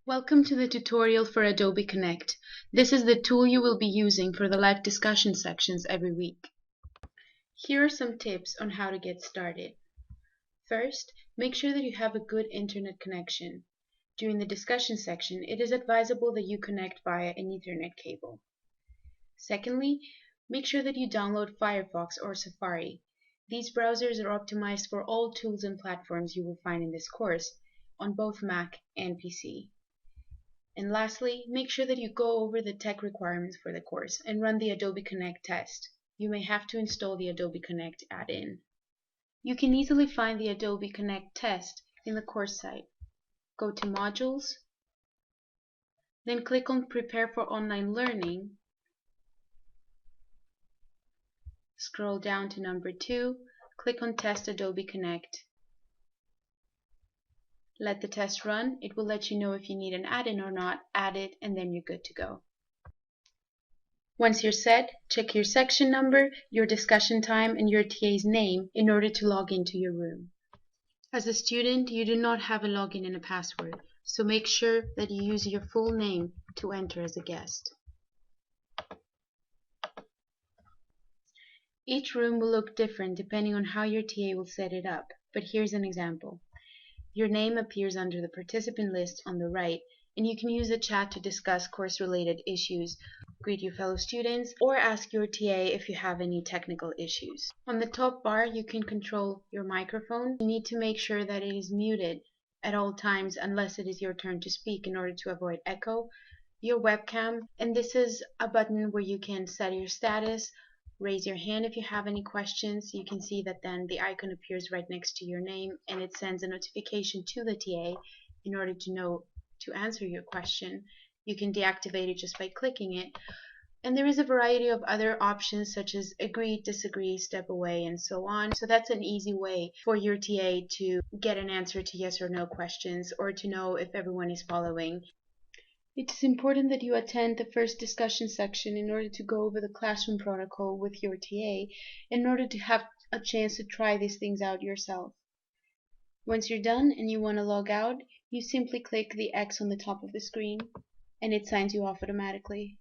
Welcome to the tutorial for Adobe Connect. This is the tool you will be using for the live discussion sections every week. Here are some tips on how to get started. First, make sure that you have a good internet connection. During the discussion section, it is advisable that you connect via an Ethernet cable. Secondly, make sure that you download Firefox or Safari. These browsers are optimized for all tools and platforms you will find in this course, on both Mac and PC. And lastly, make sure that you go over the tech requirements for the course and run the Adobe Connect test. You may have to install the Adobe Connect add-in. You can easily find the Adobe Connect test in the course site. Go to Modules, then click on Prepare for Online Learning. Scroll down to number 2, click on Test Adobe Connect. Let the test run. It will let you know if you need an add-in or not. Add it, and then you're good to go. Once you're set, check your section number, your discussion time, and your TA's name in order to log into your room. As a student, you do not have a login and a password, so make sure that you use your full name to enter as a guest. Each room will look different depending on how your TA will set it up, but here's an example. Your name appears under the participant list on the right, and you can use the chat to discuss course-related issues, greet your fellow students, or ask your TA if you have any technical issues. On the top bar, you can control your microphone. You need to make sure that it is muted at all times unless it is your turn to speak in order to avoid echo. Your webcam, and this is a button where you can set your status, raise your hand if you have any questions. You can see that then the icon appears right next to your name and it sends a notification to the TA in order to know to answer your question. You can deactivate it just by clicking it. And there is a variety of other options such as agree, disagree, step away, and so on. So that's an easy way for your TA to get an answer to yes or no questions or to know if everyone is following. It is important that you attend the first discussion section in order to go over the classroom protocol with your TA, in order to have a chance to try these things out yourself. Once you're done and you want to log out, you simply click the X on the top of the screen and it signs you off automatically.